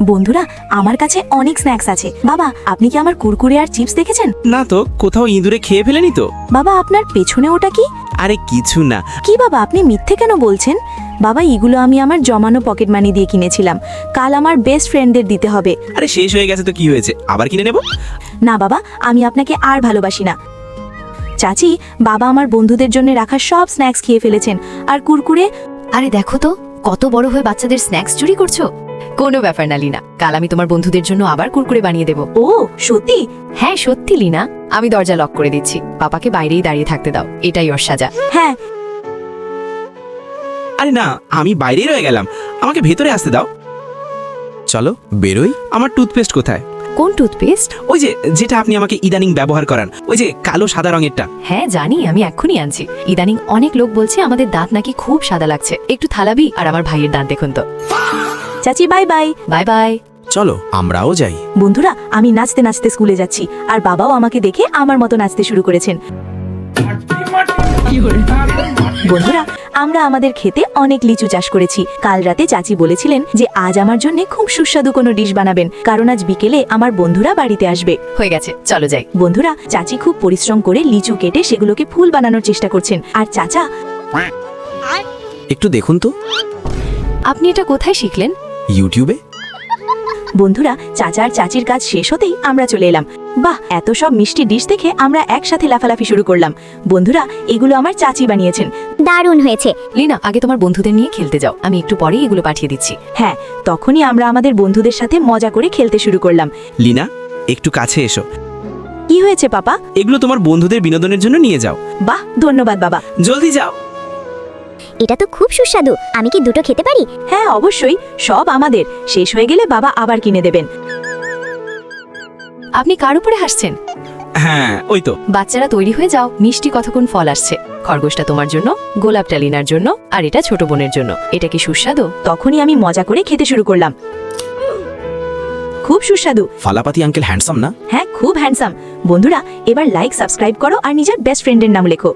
বন্ধুরা, আমার কাছে অনেক স্ন্যাক্স আছে। বাবা, আপনি কি আমার কুরকুরে আর চিপস দেখেছেন? না তো, কোথাও ইঁদুরে খেয়ে ফেলেনি তো? বাবা, আপনার পেছনে ওটা কি? আরে কিছু না। কি বাবা, আপনি মিথ্যে কেন বলছেন? বাবা, এগুলো আমি আমার জমানো পকেট মানি দিয়ে কিনেছিলাম। কাল আমার বেস্ট ফ্রেন্ডদের দিতে হবে। আরে শেষ হয়ে গেছে তো কি হয়েছে, আবার কিনে নেব। না বাবা, আমি আপনাকে আর ভালোবাসি না। চাচি, বাবা আমার বন্ধুদের জন্য রাখা সব স্ন্যাক্স খেয়ে ফেলেছেন। আর কুরকুরে? আরে দেখো তো, কত বড় হয়ে বাচ্চাদের স্ন্যাক্স চুরি করছো। কোনো ব্যাপার না লিনা, কাল আমি তোমার বন্ধুদের জন্য আবার কুরকুরে বানিয়ে দেব। ও সত্যি? হ্যাঁ সত্যি লিনা, আমি দরজা লক করে দিচ্ছি, পাপাকে বাইরেই দাঁড়িয়ে থাকতে দাও, এটাই ওর সাজা। হ্যাঁ। আরে না, আমি বাইরেই রয়ে গেলাম, আমাকে ভেতরে আসতে দাও। চলো বেরোই। আমার টুথপেস্ট কোথায়? কোন টুথপেস্ট? ওই যে, যেটা আপনি আমাকে ইদানিং ব্যবহার করান, ওই যে কালো সাদা রঙেরটা। হ্যাঁ জানি, আমি এক্ষুনি আনছি। ইদানিং অনেক লোক বলছে আমাদের দাঁত নাকি খুব সাদা লাগছে। একটু থালাবি আর আমার ভাইয়ের দাঁত দেখুন তো। চাচি বাই বাই। Bye bye. চলো আমরাও যাই। বন্ধুরা, আমি নাচতে নাচতে স্কুলে যাচ্ছি, আর বাবাও আমাকে দেখে আমার মতো নাচতে শুরু করেছেন। বন্ধুরা, আমরা আমাদের খেতে অনেক লিচু চাষ করেছি। কাল রাতে চাচি বলেছিলেন যে আজ আমার জন্য খুব সুস্বাদু কোনো ডিশ বানাবেন, কারণ আজ বিকেলে আমার বন্ধুরা বাড়িতে আসবে। হয়ে গেছে, চলো যাই। বন্ধুরা, চাচি খুব পরিশ্রম করে লিচু কেটে সেগুলোকে ফুল বানানোর চেষ্টা করছেন। আর চাচা, একটু দেখুন তো। আপনি এটা কোথায় শিখলেন? ইউটিউবে। বন্ধুরা, চাচা আর চাচির কাজ শেষ হতেই আমরা চলে এলাম। বাহ, এত সব মিষ্টি ডিশ দেখে আমরা একসাথে লাফালাফি শুরু করলাম। বন্ধুরা, এগুলো আমার চাচি বানিয়েছেন। দারুণ হয়েছে। লিনা, আগে তোমার বন্ধুদের নিয়ে খেলতে যাও, আমি একটু পরেই এগুলো পাঠিয়ে দিচ্ছি। হ্যাঁ, তখনই আমরা আমাদের বন্ধুদের সাথে মজা করে খেলতে শুরু করলাম। লিনা, একটু কাছে এসো। কি হয়েছে পাপা? এগুলো তোমার বন্ধুদের বিনোদনের জন্য নিয়ে যাও। বাহ, ধন্যবাদ বাবা। জলদি যাও। এটা তো খুব সুস্বাদু, আমি কি দুটো খেতে পারি? হ্যাঁ অবশ্যই, সব আমাদের। শেষ হয়ে গেলে বাবা আবার কিনে দেবেন। আপনি কার উপরে হাসছেন? হ্যাঁ ওই তো। বাচ্চারা তৈরি হয়ে যাও, মিষ্টি কতক্ষণ ফল আসছে। খরগোশটা তোমার জন্য, গোলাপটা লিনার জন্য, আর এটা ছোট বোনের জন্য। এটা কি সুস্বাদু? তখনই আমি মজা করে খেতে শুরু করলাম। খুব সুস্বাদু। ফালাপাতি আঙ্কেল হ্যান্ডসাম না? হ্যাঁ, খুব হ্যান্ডসাম। বন্ধুরা, এবার লাইক, সাবস্ক্রাইব করো আর নিজের বেস্ট ফ্রেন্ডের নাম লেখো।